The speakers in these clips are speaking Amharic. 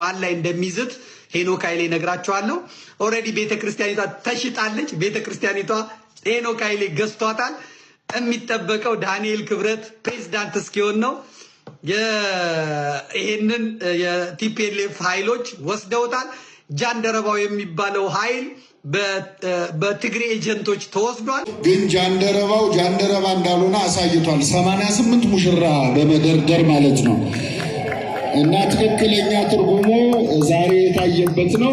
ላይ እንደሚዝት ሄኖክ ኃይሌ ነግራቸዋለሁ። ኦሬዲ ቤተክርስቲያኒቷ ተሽጣለች። ቤተክርስቲያኒቷ ሄኖክ ኃይሌ ገዝቷታል። የሚጠበቀው ዳንኤል ክብረት ፕሬዝዳንት እስኪሆን ነው። ይሄንን የቲፒኤልኤፍ ኃይሎች ወስደውታል። ጃንደረባው የሚባለው ኃይል በትግሬ ኤጀንቶች ተወስዷል። ግን ጃንደረባው ጃንደረባ እንዳልሆነ አሳይቷል። 88 ሙሽራ በመደርደር ማለት ነው። እና ትክክለኛ ትርጉሙ ዛሬ የታየበት ነው።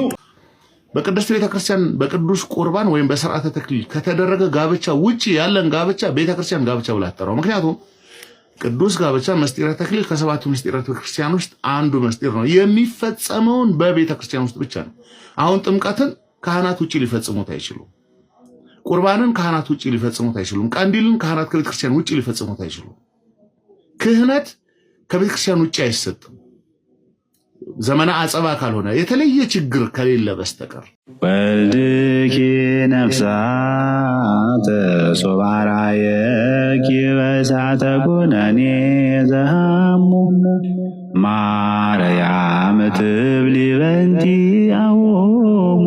በቅድስት ቤተክርስቲያን በቅዱስ ቁርባን ወይም በሥርዓተ ተክሊል ከተደረገ ጋብቻ ውጪ ያለን ጋብቻ ቤተክርስቲያን ጋብቻ ብላ አትጠራው። ምክንያቱም ቅዱስ ጋብቻ ምስጢረ ተክሊል ከሰባቱ ምስጢረ ክርስቲያን ውስጥ አንዱ ምስጢር ነው። የሚፈጸመውን በቤተክርስቲያን ውስጥ ብቻ ነው። አሁን ጥምቀትን ካህናት ውጪ ሊፈጽሙት አይችሉም። ቁርባንን ካህናት ውጪ ሊፈጽሙት አይችሉም። ቀንዲልን ካህናት ከቤተክርስቲያን ውጪ ሊፈጽሙት አይችሉም። ክህነት ከቤተክርስቲያን ውጪ አይሰጥም። ዘመነ አጸባ ካልሆነ የተለየ ችግር ከሌለ በስተቀር ወልድኪ ነፍሳተ ሶባራየኪ በእሳተ ኩነኔ ዘሃሙ ማርያም ትብሊ በንቲ አዎሙ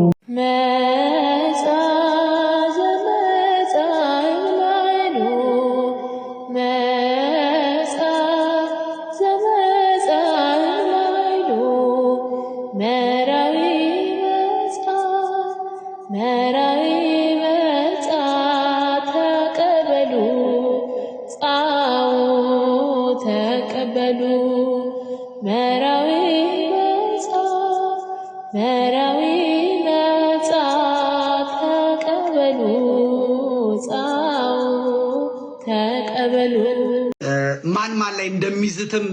ማን ላይ እንደሚዝትም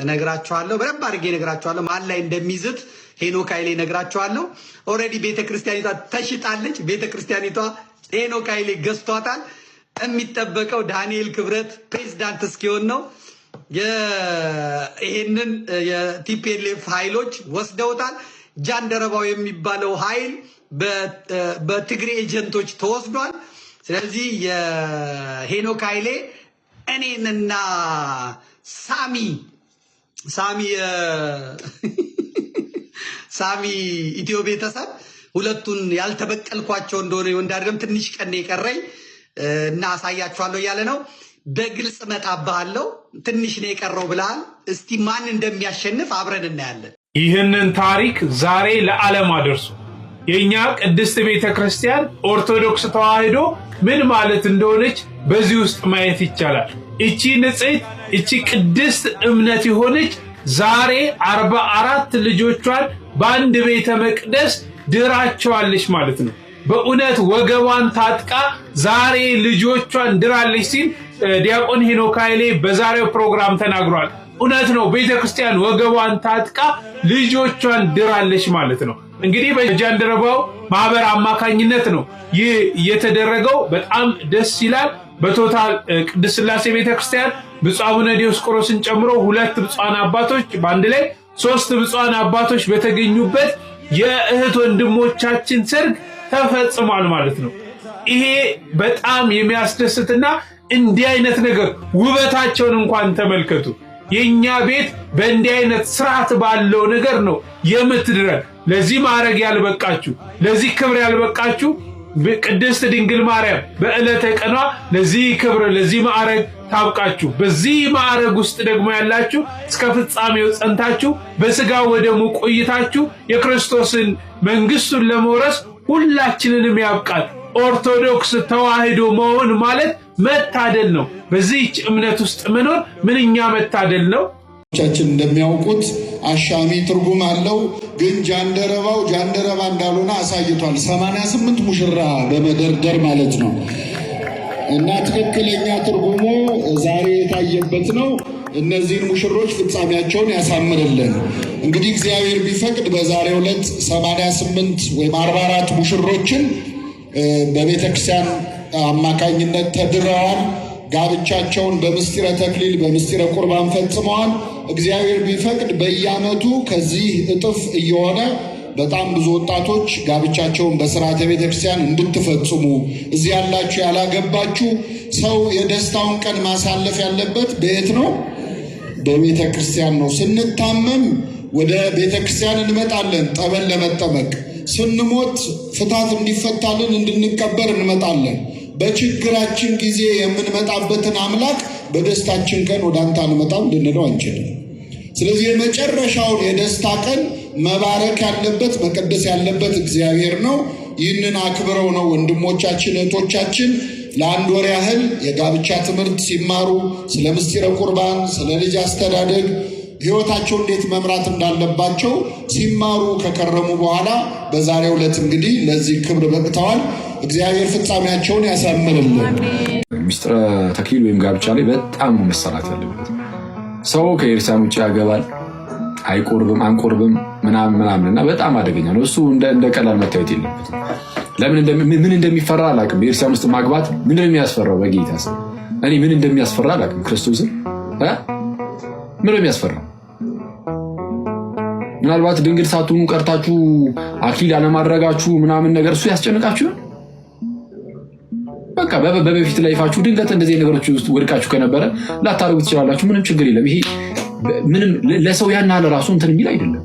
ነግራቸዋለሁ። በደንብ አድርጌ ነግራቸዋለሁ። ማን ላይ እንደሚዝት ሄኖክ ኃይሌ ነግራቸዋለሁ። ኦሬዲ ቤተክርስቲያኒቷ ተሽጣለች። ቤተክርስቲያኒቷ ሄኖክ ኃይሌ ገዝቷታል። የሚጠበቀው ዳንኤል ክብረት ፕሬዝዳንት እስኪሆን ነው። ይሄንን የቲፒኤልኤፍ ኃይሎች ወስደውታል። ጃንደረባው የሚባለው ኃይል በትግሬ ኤጀንቶች ተወስዷል። ስለዚህ የሄኖክ ኃይሌ እኔንና ሳሚ ኢትዮ ቤተሰብ ሁለቱን ያልተበቀልኳቸው እንደሆነ ወንዳደም ትንሽ ቀን የቀረኝ እና አሳያችኋለሁ እያለ ነው። በግልጽ መጣባለው ትንሽ ነው የቀረው ብለሃል። እስቲ ማን እንደሚያሸንፍ አብረን እናያለን። ይህንን ታሪክ ዛሬ ለዓለም አደርሱ። የኛ ቅድስት ቤተክርስቲያን ኦርቶዶክስ ተዋሕዶ ምን ማለት እንደሆነች በዚህ ውስጥ ማየት ይቻላል። እቺ ንጽሕት እቺ ቅድስት እምነት የሆነች ዛሬ 44 ልጆቿን በአንድ ቤተ መቅደስ ድራቸዋለች ማለት ነው። በእውነት ወገቧን ታጥቃ ዛሬ ልጆቿን ድራለች ሲል ዲያቆን ሄኖክ ኃይሌ በዛሬው ፕሮግራም ተናግሯል። እውነት ነው። ቤተክርስቲያን ወገቧን ታጥቃ ልጆቿን ድራለች ማለት ነው። እንግዲህ በጃንደረባው ማህበር አማካኝነት ነው ይህ የተደረገው። በጣም ደስ ይላል። በቶታል ቅድስት ሥላሴ ቤተክርስቲያን ብፁዕ አቡነ ዲዮስቆሮስን ጨምሮ 2 ብፁዓን አባቶች በአንድ ላይ 3 ብፁዓን አባቶች በተገኙበት የእህት ወንድሞቻችን ሰርግ ተፈጽሟል ማለት ነው። ይሄ በጣም የሚያስደስትና እንዲህ አይነት ነገር ውበታቸውን እንኳን ተመልከቱ። የኛ ቤት በእንዲህ አይነት ስርዓት ባለው ነገር ነው የምትድረን። ለዚህ ማዕረግ ያልበቃችሁ፣ ለዚህ ክብር ያልበቃችሁ ቅድስት ድንግል ማርያም በዕለተ ቀኗ ለዚህ ክብር ለዚህ ማዕረግ ታብቃችሁ። በዚህ ማዕረግ ውስጥ ደግሞ ያላችሁ እስከ ፍጻሜው ጸንታችሁ በስጋ ወደሙ ቆይታችሁ የክርስቶስን መንግስቱን ለመውረስ ሁላችንንም ያብቃል። ኦርቶዶክስ ተዋሕዶ መሆን ማለት መታደል ነው። በዚህች እምነት ውስጥ መኖር ምንኛ መታደል ነው። ቻችን እንደሚያውቁት አሻሚ ትርጉም አለው። ግን ጃንደረባው ጃንደረባ እንዳልሆነ አሳይቷል። 88 ሙሽራ በመደርደር ማለት ነው። እና ትክክለኛ ትርጉሙ ዛሬ የታየበት ነው። እነዚህን ሙሽሮች ፍጻሜያቸውን ያሳምርልን። እንግዲህ እግዚአብሔር ቢፈቅድ በዛሬው ዕለት 88 ወይም 44 ሙሽሮችን በቤተክርስቲያን አማካኝነት ተድረዋል። ጋብቻቸውን በምስጢረ ተክሊል በምስጢረ ቁርባን ፈጽመዋል። እግዚአብሔር ቢፈቅድ በየዓመቱ ከዚህ እጥፍ እየሆነ በጣም ብዙ ወጣቶች ጋብቻቸውን በሥርዓተ ቤተክርስቲያን እንድትፈጽሙ፣ እዚህ ያላችሁ ያላገባችሁ ሰው የደስታውን ቀን ማሳለፍ ያለበት በየት ነው? በቤተክርስቲያን ነው። ስንታመም ወደ ቤተክርስቲያን እንመጣለን ጠበል ለመጠመቅ። ስንሞት ፍታት እንዲፈታልን እንድንቀበር እንመጣለን። በችግራችን ጊዜ የምንመጣበትን አምላክ በደስታችን ቀን ወደ አንተ አንመጣም ልንለው አንችልም። ስለዚህ የመጨረሻውን የደስታ ቀን መባረክ ያለበት መቀደስ ያለበት እግዚአብሔር ነው። ይህንን አክብረው ነው ወንድሞቻችን እህቶቻችን ለአንድ ወር ያህል የጋብቻ ትምህርት ሲማሩ ስለ ምስጢረ ቁርባን፣ ስለ ልጅ አስተዳደግ ሕይወታቸው እንዴት መምራት እንዳለባቸው ሲማሩ ከከረሙ በኋላ በዛሬው ዕለት እንግዲህ ለዚህ ክብር በቅተዋል። እግዚአብሔር ፍጻሜያቸውን ያሳምርልን። ምስጢረ ተክሊል ወይም ጋብቻ ላይ በጣም መሰራት ያለበት። ሰው ከኤርሳን ውጭ ያገባል፣ አይቆርብም፣ አንቆርብም ምናምን እና በጣም አደገኛ ነው። እሱ እንደ ቀላል መታየት የለበትም። ምን እንደሚፈራ አላውቅም። በኤርሳን ውስጥ ማግባት ምን እንደሚያስፈራው በጌታ ስም እኔ ምን እንደሚያስፈራ አላውቅም። ክርስቶስን ምን እንደሚያስፈራው ምናልባት ድንግል ሳትሆኑ ቀርታችሁ አክሊል አለማድረጋችሁ ምናምን ነገር እሱ ያስጨንቃችሁ። በቃ በበፊት ላይፋችሁ ድንገት እንደዚህ ነገሮች ውስጥ ወድቃችሁ ከነበረ ላታረጉ ትችላላችሁ። ምንም ችግር የለም። ይሄ ምንም ለሰው ያን ያህል ራሱ እንትን የሚል አይደለም።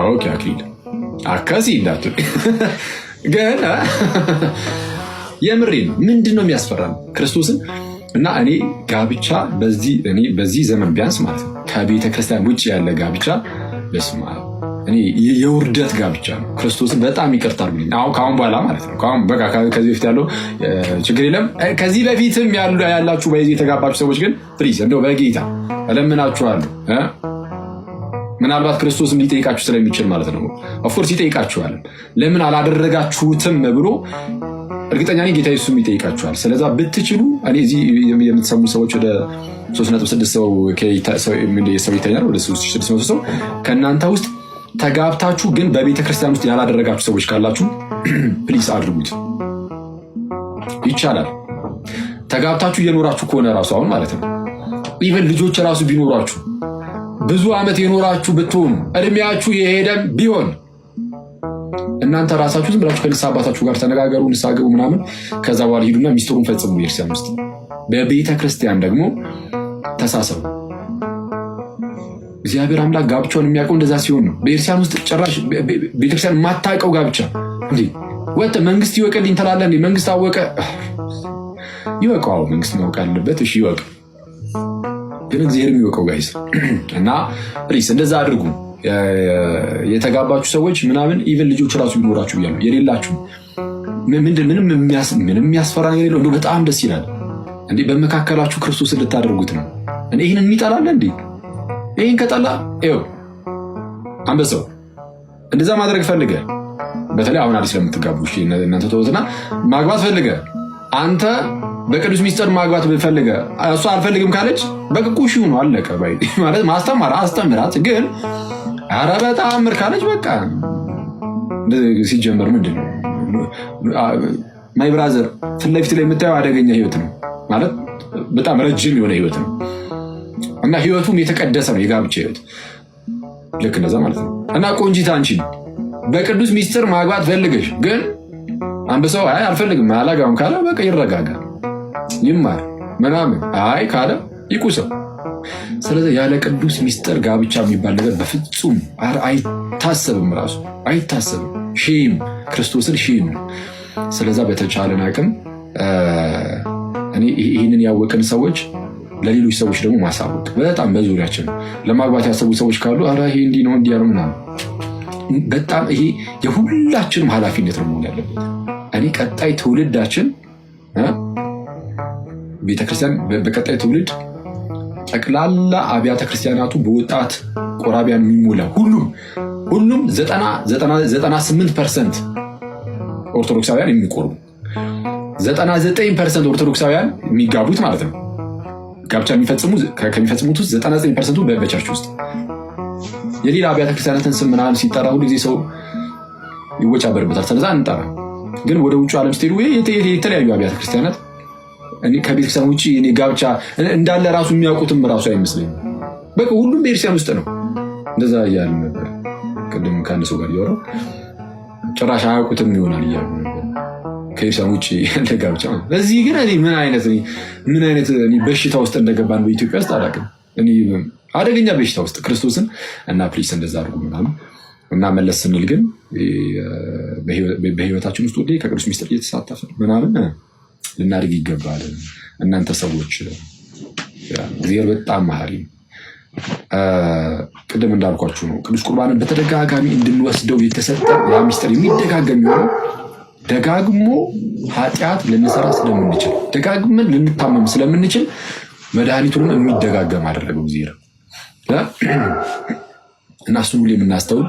ኦኬ አክሊል አካሲ እንዳትል ግን የምሬ ነው። ምንድን ነው የሚያስፈራን ክርስቶስን እና እኔ ጋብቻ በዚህ ዘመን ቢያንስ ማለት ነው ከቤተ ክርስቲያን ውጭ ያለ ጋብቻ በስመ አብ እኔ የውርደት ጋብቻ ነው። ክርስቶስን በጣም ይቅርታ አድርጉልኝ። ከአሁን በኋላ ማለት ነው በቃ ከዚህ በፊት ያለው ችግር የለም። ከዚህ በፊትም ያላችሁ በዚህ የተጋባችሁ ሰዎች ግን ፕሊዝ እንደው በጌታ እለምናችኋለሁ። ምናልባት ክርስቶስም ሊጠይቃችሁ ስለሚችል ማለት ነው። ኦፍኮርስ ይጠይቃችኋል። ለምን አላደረጋችሁትም ብሎ እርግጠኛ ነኝ ጌታ ኢየሱስም ይጠይቃችኋል። ስለዛ ብትችሉ እኔ እዚህ የምትሰሙ ሰዎች ወደ 3.6 ሰው ይተኛል፣ ወደ 3.6 ሰው ከእናንተ ውስጥ ተጋብታችሁ ግን በቤተ ክርስቲያን ውስጥ ያላደረጋችሁ ሰዎች ካላችሁ ፕሊስ አድርጉት። ይቻላል። ተጋብታችሁ እየኖራችሁ ከሆነ ራሱ አሁን ማለት ነው ኢቨን ልጆች ራሱ ቢኖራችሁ ብዙ ዓመት የኖራችሁ ብትሆኑ እድሜያችሁ የሄደም ቢሆን እናንተ ራሳችሁ ዝም ብላችሁ ከንስሐ አባታችሁ ጋር ተነጋገሩ፣ ንስሐ ግቡ ምናምን። ከዛ በኋላ ሂዱና ሚስጥሩን ፈጽሙ። ቤተክርስቲያን ውስጥ በቤተ ክርስቲያን ደግሞ ተሳሰቡ። እግዚአብሔር አምላክ ጋብቻውን የሚያውቀው እንደዛ ሲሆን ነው። በቤተክርስቲያን ውስጥ ጭራሽ ቤተክርስቲያን የማታውቀው ጋብቻ እንዴ ወጥ መንግስት ይወቅልኝ ትላለህ እንዴ? መንግስት አወቀ ይወቀው። መንግስት ማወቅ አለበት። እሺ ይወቅ፣ ግን እግዚአብሔር የሚወቀው ጋይስ እና ፕሊስ እንደዛ አድርጉ። የተጋባችሁ ሰዎች ምናምን ኢቨን ልጆች ራሱ ቢኖራችሁ ብያለሁ። የሌላችሁ ምንም የሚያስፈራ ነገር የለው። እንደው በጣም ደስ ይላል እንዴ በመካከላችሁ ክርስቶስን ልታደርጉት ነው። እንዴ ይህንን የሚጠላለ እንዴ? ይህን ከጠላ ይኸው አንበሳው እንደዛ ማድረግ ፈልገ፣ በተለይ አሁን አዲስ ለምትጋቡ እናንተ ተወትና ማግባት ፈልገ፣ አንተ በቅዱስ ሚስጥር ማግባት ፈልገ፣ እሷ አልፈልግም ካለች በቅቁሽ ነው አለቀ ባይ ማለት ማስተማር አስተምራት። ግን ኧረ በጣም ምር ካለች በቃ ሲጀመር ምንድን ነው ማይ ብራዘር ፊት ለፊት ላይ የምታየው አደገኛ ህይወት ነው ማለት በጣም ረጅም የሆነ ህይወት ነው እና ህይወቱም የተቀደሰ ነው የጋብቻ ህይወት ልክ እንደዛ ማለት ነው። እና ቆንጂት አንቺ በቅዱስ ሚስጥር ማግባት ፈልገሽ ግን አንበሳው አይ አልፈልግም አላጋም ካለ በቃ ይረጋጋ ይማር ምናምን አይ ካለ ይቁሰው። ስለዚህ ያለ ቅዱስ ሚስጥር ጋብቻ የሚባል ነገር በፍጹም አይታሰብም፣ ራሱ አይታሰብም። ሼም ክርስቶስን ሼም ነው። ስለዛ በተቻለን አቅም እኔ ይህንን ያወቅን ሰዎች ለሌሎች ሰዎች ደግሞ ማሳወቅ በጣም በዙሪያችን ለማግባት ያሰቡ ሰዎች ካሉ ኧረ ይሄ እንዲህ ነው እንዲህ ነው ምናምን በጣም ይሄ የሁላችንም ኃላፊነት ነው መሆን ያለበት። እኔ ቀጣይ ትውልዳችን ቤተክርስቲያን በቀጣይ ትውልድ ጠቅላላ አብያተ ክርስቲያናቱ በወጣት ቆራቢያን የሚሞላ ሁሉም 98% ኦርቶዶክሳውያን የሚቆርቡ 99% ኦርቶዶክሳውያን የሚጋቡት ማለት ነው። ጋብቻ ከሚፈጽሙት ውስጥ 99%ቱ በቸርች ውስጥ የሌላ አብያተ ክርስቲያናትን ስም ምናምን ሲጠራ ሁሉ ጊዜ ሰው ይወጫበርበታል። ስለዛ እንጠራ። ግን ወደ ውጭ ዓለም ስትሄዱ የተለያዩ አብያተ ክርስቲያናት ከቤተክርስቲያን ውጭ ጋብቻ እንዳለ ራሱ የሚያውቁትም ራሱ አይመስለኝም። በቃ ሁሉም ቤተክርስቲያን ውስጥ ነው። እንደዛ እያሉ ነበር። ቅድም ከአንድ ሰው ጋር እያወራሁ ጭራሽ አያውቁትም ይሆናል እያሉ ነበር ከቤተክርስቲያን ውጭ ያለ ጋብቻ። እዚህ ግን ምን አይነት በሽታ ውስጥ እንደገባን በኢትዮጵያ ውስጥ አላውቅም። እኔ አደገኛ በሽታ ውስጥ ክርስቶስን እና ፕሊስ እንደዛ አድርጉ ምናምን እና መለስ ስንል ግን በህይወታችን ውስጥ ሁሌ ከቅዱስ ሚስጥር እየተሳተፍን ምናምን ልናድግ ይገባል። እናንተ ሰዎች እግዚአብሔር በጣም መሐሪ ነው። ቅድም እንዳልኳችሁ ነው። ቅዱስ ቁርባንን በተደጋጋሚ እንድንወስደው የተሰጠ ያ ሚስጥር የሚደጋገም የሆነው ደጋግሞ ኃጢአት ልንሰራ ስለምንችል ደጋግመን ልንታመም ስለምንችል መድኃኒቱንም የሚደጋገም አደረገው እግዚአብሔር እና እሱን ሁሌ የምናስተውል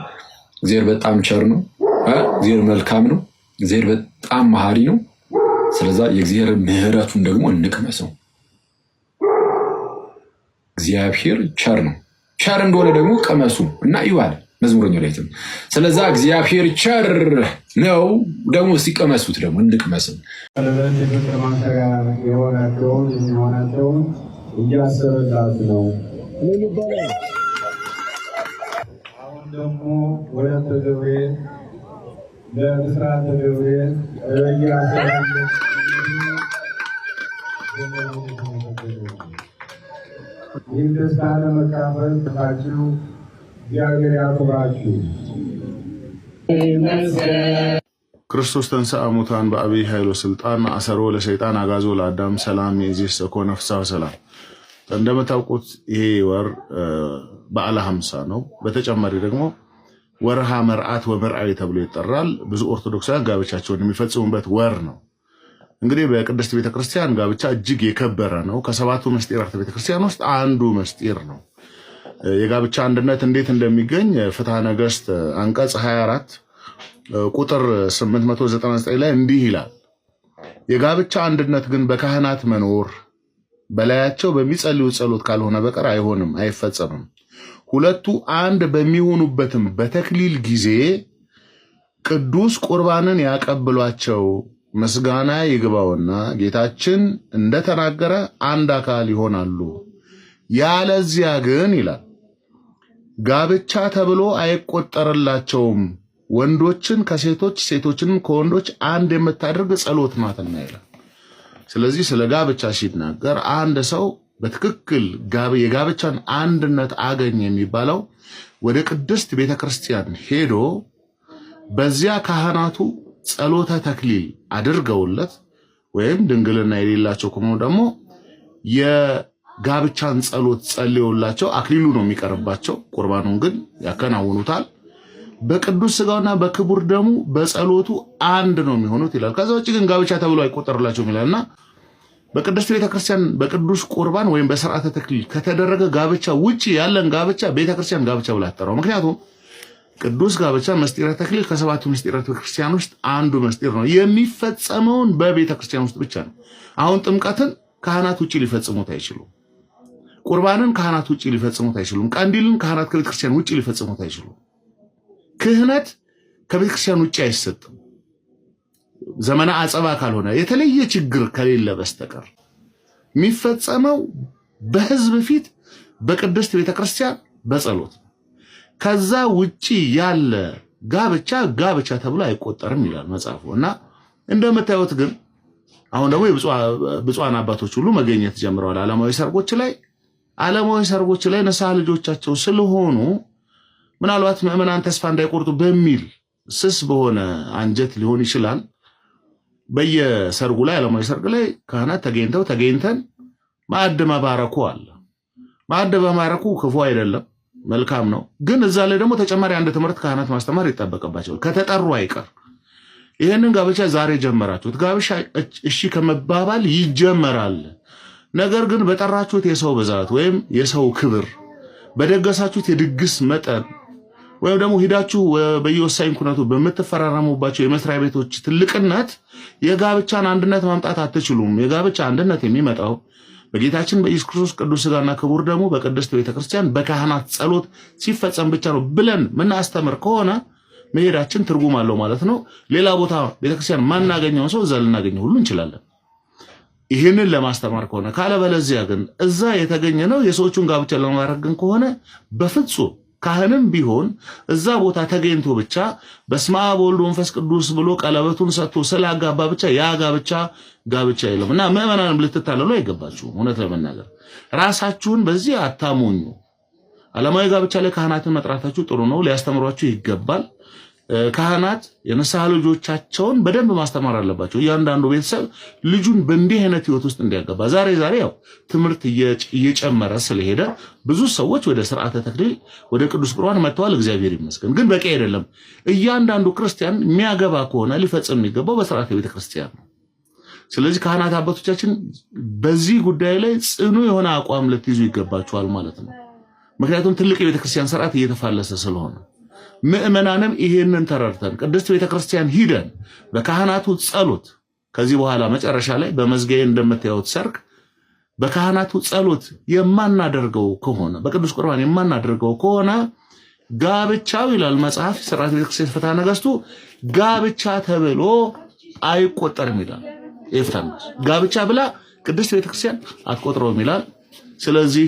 እግዚአብሔር በጣም ቸር ነው። እግዚአብሔር መልካም ነው። እግዚአብሔር በጣም መሐሪ ነው። ስለዛ የእግዚአብሔር ምሕረቱን ደግሞ እንቅመሰው። እግዚአብሔር ቸር ነው። ቸር እንደሆነ ደግሞ ቀመሱ እና ይዋል መዝሙረኛው ላይ። ስለዛ እግዚአብሔር ቸር ነው ደግሞ ሲቀመሱት ደግሞ እንቅመስም። የሆናቸውን እያሰበላት ነው። አሁን ደግሞ ወደ ገብርኤል ለምስራተ ገብርኤል ይህን ደስታ ለመካፈል ታችሁ እግዚአብሔር ያክብራችሁ። ክርስቶስ ተንሥአ እሙታን በዐቢይ ኃይል ወሥልጣን አሰሮ ለሰይጣን አግዓዞ ለአዳም ሰላም ይእዜሰ ኮነ ፍስሐ ወሰላም። እንደምታውቁት ይሄ ወር በዓለ ሀምሳ ነው። በተጨማሪ ደግሞ ወርሃ መርዓት ወመርዓዊ ተብሎ ይጠራል። ብዙ ኦርቶዶክሳውያን ጋብቻቸውን የሚፈጽሙበት ወር ነው። እንግዲህ በቅድስት ቤተክርስቲያን ጋብቻ እጅግ የከበረ ነው። ከሰባቱ ምስጢራት ቤተክርስቲያን ውስጥ አንዱ ምስጢር ነው። የጋብቻ አንድነት እንዴት እንደሚገኝ ፍትሐ ነገሥት አንቀጽ 24 ቁጥር 899 ላይ እንዲህ ይላል። የጋብቻ አንድነት ግን በካህናት መኖር በላያቸው በሚጸልዩ ጸሎት ካልሆነ በቀር አይሆንም፣ አይፈጸምም። ሁለቱ አንድ በሚሆኑበትም በተክሊል ጊዜ ቅዱስ ቁርባንን ያቀብሏቸው ምስጋና ይግባውና ጌታችን እንደተናገረ አንድ አካል ይሆናሉ። ያለዚያ ግን ይላል ጋብቻ ተብሎ አይቆጠርላቸውም። ወንዶችን ከሴቶች ሴቶችንም ከወንዶች አንድ የምታደርግ ጸሎት ናትና ይላል። ስለዚህ ስለ ጋብቻ ሲናገር አንድ ሰው በትክክል የጋብቻን አንድነት አገኘ የሚባለው ወደ ቅድስት ቤተክርስቲያን ሄዶ በዚያ ካህናቱ ጸሎተ ተክሊል አድርገውለት ወይም ድንግልና የሌላቸው ከሆኑ ደግሞ የጋብቻን ጸሎት ጸልየውላቸው አክሊሉ ነው የሚቀርባቸው። ቁርባኑን ግን ያከናውኑታል። በቅዱስ ስጋውና በክቡር ደሙ በጸሎቱ አንድ ነው የሚሆኑት ይላል። ከዛ ውጭ ግን ጋብቻ ተብሎ አይቆጠርላቸውም ይላልና በቅድስት ቤተክርስቲያን በቅዱስ ቁርባን ወይም በሥርዓተ ተክሊል ከተደረገ ጋብቻ ውጪ ያለን ጋብቻ ቤተክርስቲያን ጋብቻ ብላ አትጠራው። ምክንያቱም ቅዱስ ጋብቻ ምስጢረ ተክሊል ከሰባቱ ምስጢራት ቤተክርስቲያን ውስጥ አንዱ ምስጢር ነው። የሚፈጸመውን በቤተክርስቲያን ውስጥ ብቻ ነው። አሁን ጥምቀትን ካህናት ውጪ ሊፈጽሙት አይችሉም። ቁርባንን ካህናት ውጪ ሊፈጽሙት አይችሉም። ቀንዲልን ካህናት ከቤተክርስቲያን ውጪ ሊፈጽሙት አይችሉም። ክህነት ከቤተክርስቲያን ውጪ አይሰጥም። ዘመነ አጸባ ካልሆነ የተለየ ችግር ከሌለ በስተቀር የሚፈጸመው በሕዝብ ፊት በቅድስት ቤተክርስቲያን በጸሎት። ከዛ ውጪ ያለ ጋብቻ ተብሎ አይቆጠርም ይላል መጽሐፉ። እና እንደምታዩት ግን አሁን ደግሞ የብፁዓን አባቶች ሁሉ መገኘት ጀምረዋል ዓለማዊ ሰርጎች ላይ ንስሐ ልጆቻቸው ስለሆኑ ምናልባት ምዕመናን ተስፋ እንዳይቆርጡ በሚል ስስ በሆነ አንጀት ሊሆን ይችላል በየሰርጉ ላይ ዓለማዊ ሰርግ ላይ ካህናት ተገኝተን ማዕድ መባረኩ አለ። ማዕድ መባረኩ ክፉ አይደለም፣ መልካም ነው። ግን እዛ ላይ ደግሞ ተጨማሪ አንድ ትምህርት ካህናት ማስተማር ይጠበቅባቸዋል ከተጠሩ አይቀር። ይህንን ጋብቻ ዛሬ ጀመራችሁት፣ ጋብቻ እሺ ከመባባል ይጀመራል። ነገር ግን በጠራችሁት የሰው ብዛት ወይም የሰው ክብር፣ በደገሳችሁት የድግስ መጠን ወይም ደግሞ ሂዳችሁ በየወሳኝ ኩነቱ በምትፈራረሙባቸው የመስሪያ ቤቶች ትልቅነት የጋብቻን አንድነት ማምጣት አትችሉም። የጋብቻ አንድነት የሚመጣው በጌታችን በኢየሱስ ክርስቶስ ቅዱስ ሥጋና ክቡር ደሙ በቅድስት ቤተክርስቲያን በካህናት ጸሎት ሲፈጸም ብቻ ነው ብለን ምናስተምር ከሆነ መሄዳችን ትርጉም አለው ማለት ነው። ሌላ ቦታ ቤተክርስቲያን ማናገኘው ሰው እዛ ልናገኘው ሁሉ እንችላለን፣ ይህንን ለማስተማር ከሆነ። ካለበለዚያ ግን እዛ የተገኘ ነው የሰዎቹን ጋብቻ ለማድረግ ከሆነ በፍጹም ካህንም ቢሆን እዛ ቦታ ተገኝቶ ብቻ በስመ አብ ወወልድ ወመንፈስ ቅዱስ ብሎ ቀለበቱን ሰጥቶ ስላጋባ ብቻ ያ ጋብቻ የለም። እና ምዕመናንም ልትታለሉ አይገባችሁም። እውነት ለመናገር ራሳችሁን በዚህ አታሞኙ። ዓለማዊ ጋብቻ ላይ ካህናትን መጥራታችሁ ጥሩ ነው፣ ሊያስተምሯችሁ ይገባል። ካህናት የነሳህ ልጆቻቸውን በደንብ ማስተማር አለባቸው። እያንዳንዱ ቤተሰብ ልጁን በእንዲህ አይነት ህይወት ውስጥ እንዲያገባ ዛሬ ያው ትምህርት እየጨመረ ስለሄደ ብዙ ሰዎች ወደ ስርዓተ ተክሊል ወደ ቅዱስ ቁርባን መጥተዋል። እግዚአብሔር ይመስገን። ግን በቂ አይደለም። እያንዳንዱ ክርስቲያን የሚያገባ ከሆነ ሊፈጽም የሚገባው በስርዓተ ቤተክርስቲያን ነው። ስለዚህ ካህናት አባቶቻችን በዚህ ጉዳይ ላይ ጽኑ የሆነ አቋም ልትይዙ ይገባችኋል ማለት ነው። ምክንያቱም ትልቅ የቤተክርስቲያን ስርዓት እየተፋለሰ ስለሆነ ምእመናንም ይሄንን ተረድተን ቅድስት ቤተክርስቲያን ሂደን በካህናቱ ጸሎት ከዚህ በኋላ መጨረሻ ላይ በመዝጊያ እንደምታዩት ሰርክ በካህናቱ ጸሎት የማናደርገው ከሆነ በቅዱስ ቁርባን የማናደርገው ከሆነ ጋብቻው ይላል መጽሐፍ ሥርዓተ ቤተክርስቲያን ፍትሐ ነገሥቱ ጋብቻ ተብሎ አይቆጠርም ይላል። ይፍታንስ ጋብቻ ብላ ቅድስት ቤተክርስቲያን አትቆጥረውም ይላል። ስለዚህ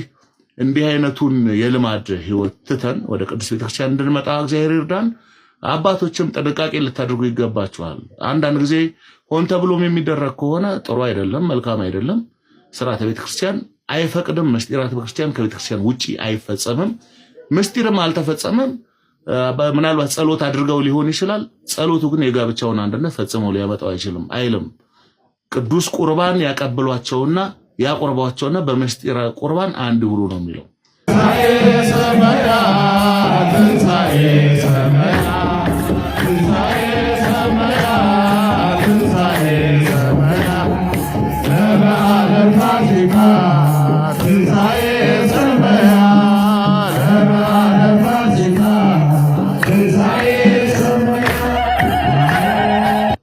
እንዲህ አይነቱን የልማድ ህይወት ትተን ወደ ቅዱስ ቤተክርስቲያን እንድንመጣ እግዚአብሔር ይርዳን። አባቶችም ጥንቃቄ ልታደርጉ ይገባችኋል። አንዳንድ ጊዜ ሆን ተብሎም የሚደረግ ከሆነ ጥሩ አይደለም፣ መልካም አይደለም። ሥርዓተ ቤተክርስቲያን አይፈቅድም። ምስጢራተ ቤተክርስቲያን ከቤተክርስቲያን ውጪ አይፈጸምም። ምስጢርም አልተፈጸመም። ምናልባት ጸሎት አድርገው ሊሆን ይችላል። ጸሎቱ ግን የጋብቻውን አንድነት ፈጽመው ሊያመጣው አይችልም አይልም። ቅዱስ ቁርባን ያቀብሏቸውና ያቆርባቸውና በምስጢረ ቁርባን አንድ ሁሉ ነው የሚለው።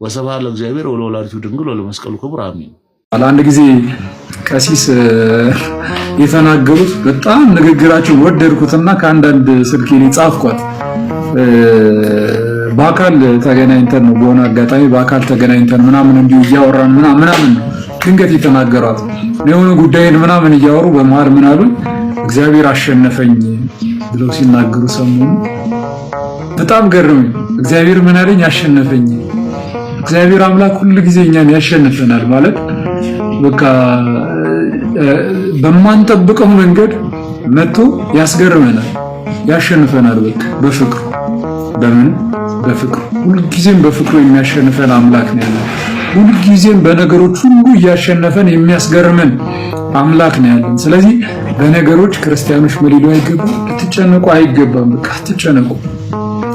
ወስብሐት ለእግዚአብሔር ወለወላዲቱ ድንግል ወለመስቀሉ ክቡር አሜን። አንድ ጊዜ ቀሲስ የተናገሩት በጣም ንግግራቸው ወደድኩትና ከአንዳንድ ስልኬን ጻፍኳት። በአካል ተገናኝተን ነው በሆነ አጋጣሚ በአካል ተገናኝተን ምናምን እንዲሁ እያወራን ምናምን ድንገት የተናገሯት የሆነ ጉዳይን ምናምን እያወሩ በመሃል ምን አሉኝ፣ እግዚአብሔር አሸነፈኝ ብለው ሲናገሩ ሰሞኑን በጣም ገረመኝ። እግዚአብሔር ምን አለኝ? አሸነፈኝ። እግዚአብሔር አምላክ ሁሉ ጊዜ እኛን ያሸንፈናል ማለት በቃ በማንጠብቀው መንገድ መጥቶ ያስገርመናል፣ ያሸንፈናል። በቃ በፍቅሩ በፍቅሩ ሁልጊዜም በፍቅሩ የሚያሸንፈን አምላክ ነው ያለን። ሁልጊዜም በነገሮች ሁሉ እያሸነፈን የሚያስገርመን አምላክ ነው ያለን። ስለዚህ በነገሮች ክርስቲያኖች መሊዱ አይገባም፣ ልትጨነቁ አይገባም። በቃ አትጨነቁ።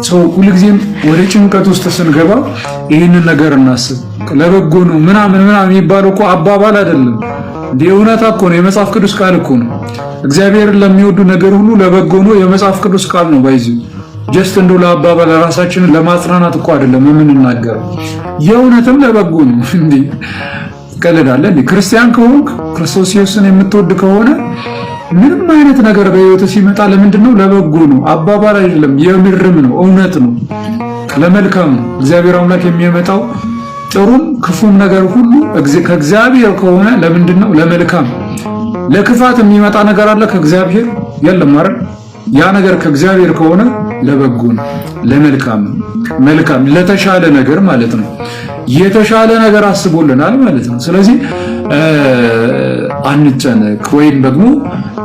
ሰው ሁልጊዜም ወደ ጭንቀት ውስጥ ስንገባ ይህንን ነገር እናስብ። ለበጎ ነው ምናምን የሚባለው እኮ አባባል አይደለም። እውነታ እኮ ነው። የመጽሐፍ ቅዱስ ቃል እኮ ነው። እግዚአብሔርን ለሚወዱ ነገር ሁሉ ለበጎ ነው የመጽሐፍ ቅዱስ ቃል ነው። ባይዚው ጀስት እንደው ለአባባል ራሳችንን ለማጽናናት እኮ አይደለም የምንናገረው። የእውነትም ለበጎ ነው። እንዴ ቀልዳለህ እንዴ? ክርስቲያን ከሆንክ ክርስቶስ ኢየሱስን የምትወድ ከሆነ ምንም አይነት ነገር በህይወት ሲመጣ ለምንድነው? ለበጎ ነው። አባባል አይደለም፣ የምርም ነው፣ እውነት ነው፣ ለመልካም ነው። እግዚአብሔር አምላክ የሚያመጣው ጥሩም ክፉም ነገር ሁሉ ከእግዚአብሔር ከሆነ ለምንድነው? ለመልካም። ለክፋት የሚመጣ ነገር አለ ከእግዚአብሔር? የለም አይደል? ያ ነገር ከእግዚአብሔር ከሆነ ለበጎ ነው፣ ለመልካም ነው። መልካም ለተሻለ ነገር ማለት ነው። የተሻለ ነገር አስቦልናል ማለት ነው። ስለዚህ አንጨነቅ፣ ወይም ደግሞ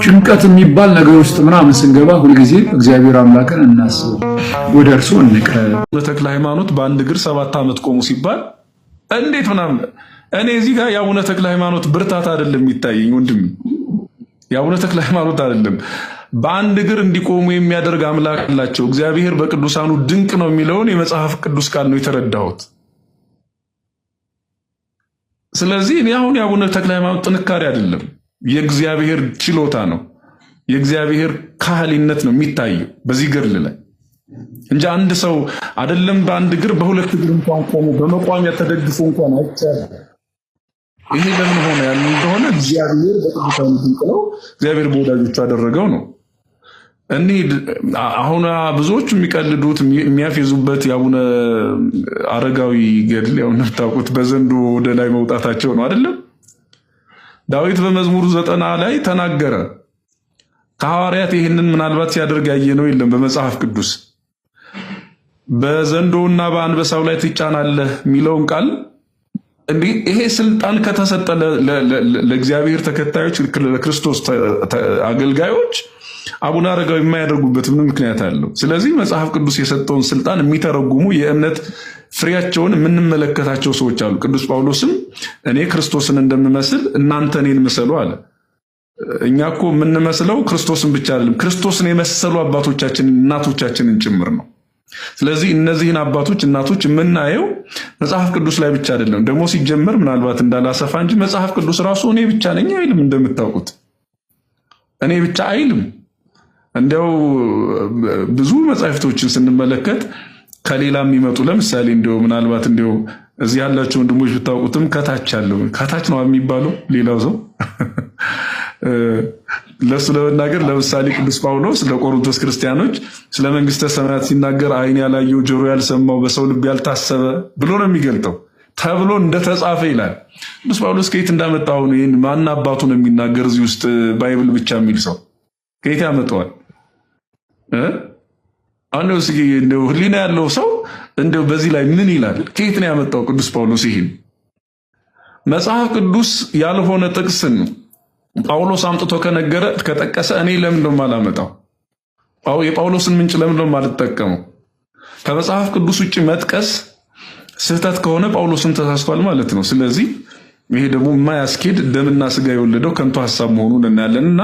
ጭንቀት የሚባል ነገር ውስጥ ምናምን ስንገባ ሁልጊዜ እግዚአብሔር አምላክን እናስብ፣ ወደ እርሱ እንቅረብ። ተክለ ሃይማኖት በአንድ እግር 7 ዓመት ቆሙ ሲባል እንዴት ምናምን እኔ እዚህ ጋር የአቡነ ተክለ ሃይማኖት ብርታት አይደለም የሚታየኝ ወንድም፣ የአቡነ ተክለ ሃይማኖት አይደለም በአንድ እግር እንዲቆሙ የሚያደርግ አምላክ አላቸው። እግዚአብሔር በቅዱሳኑ ድንቅ ነው የሚለውን የመጽሐፍ ቅዱስ ቃል ነው የተረዳሁት። ስለዚህ እኔ አሁን የአቡነ ተክለ ሃይማኖት ጥንካሬ አይደለም፣ የእግዚአብሔር ችሎታ ነው፣ የእግዚአብሔር ካህሊነት ነው የሚታየው በዚህ ገድል ላይ እንጂ አንድ ሰው አይደለም በአንድ እግር በሁለት እግር እንኳን ቆሞ በመቋሚያ ተደግፎ እንኳን አይቻልም። ይሄ ለምን ሆነ ያለው እንደሆነ እግዚአብሔር በቅዱሳኑ ድንቅ ነው፣ እግዚአብሔር በወዳጆቹ ያደረገው ነው። አሁን ብዙዎቹ የሚቀልዱት የሚያፌዙበት የአቡነ አረጋዊ ገድል ያው እንደምታውቁት በዘንዶ ወደ ላይ መውጣታቸው ነው አይደለም? ዳዊት በመዝሙሩ 90 ላይ ተናገረ። ከሐዋርያት ይህንን ምናልባት ሲያደርግ ያየነው የለም በመጽሐፍ ቅዱስ። በዘንዶና በአንበሳው ላይ ትጫናለህ የሚለውን ቃል ይሄ ስልጣን ከተሰጠ ለእግዚአብሔር ተከታዮች ለክርስቶስ አገልጋዮች አቡነ አረጋዊ የማያደርጉበት ምን ምክንያት አለው? ስለዚህ መጽሐፍ ቅዱስ የሰጠውን ስልጣን የሚተረጉሙ የእምነት ፍሬያቸውን የምንመለከታቸው ሰዎች አሉ። ቅዱስ ጳውሎስም እኔ ክርስቶስን እንደምመስል እናንተ እኔን ምሰሉ አለ። እኛ እኮ የምንመስለው ክርስቶስን ብቻ አይደለም፣ ክርስቶስን የመሰሉ አባቶቻችንን እናቶቻችንን ጭምር ነው። ስለዚህ እነዚህን አባቶች እናቶች የምናየው መጽሐፍ ቅዱስ ላይ ብቻ አይደለም። ደግሞ ሲጀመር ምናልባት እንዳላሰፋ እንጂ መጽሐፍ ቅዱስ ራሱ እኔ ብቻ ነኝ አይልም። እንደምታውቁት እኔ ብቻ አይልም። እንዲያው ብዙ መጽሐፍቶችን ስንመለከት ከሌላ የሚመጡ ለምሳሌ እንዲያው ምናልባት እንዲያው እዚህ ያላችሁ ወንድሞች ብታውቁትም ከታች ነው የሚባለው ሌላው ሰው ለሱ ለመናገር ለምሳሌ ቅዱስ ጳውሎስ ለቆሮንቶስ ክርስቲያኖች ስለ መንግስተ ሰማያት ሲናገር ዓይን ያላየው ጆሮ ያልሰማው በሰው ልብ ያልታሰበ ብሎ ነው የሚገልጠው ተብሎ እንደተጻፈ ይላል። ቅዱስ ጳውሎስ ከየት እንዳመጣው ነው? ይሄን ማን አባቱ ነው የሚናገር? እዚህ ውስጥ ባይብል ብቻ የሚል ሰው ከየት ያመጣዋል? አሁን እስኪ እንደው ህሊና ያለው ሰው እንደው በዚህ ላይ ምን ይላል? ከየት ነው ያመጣው ቅዱስ ጳውሎስ? ይሄን መጽሐፍ ቅዱስ ያልሆነ ጥቅስን ጳውሎስ አምጥቶ ከነገረ ከጠቀሰ እኔ ለምን ነው የማላመጣው? የጳውሎስን ምንጭ ለምን ነው የማልጠቀመው? ከመጽሐፍ ቅዱስ ውጭ መጥቀስ ስህተት ከሆነ ጳውሎስን ተሳስቷል ማለት ነው። ስለዚህ ይሄ ደግሞ የማያስኬድ ደምና ስጋ የወለደው ከንቱ ሐሳብ መሆኑን እናያለንና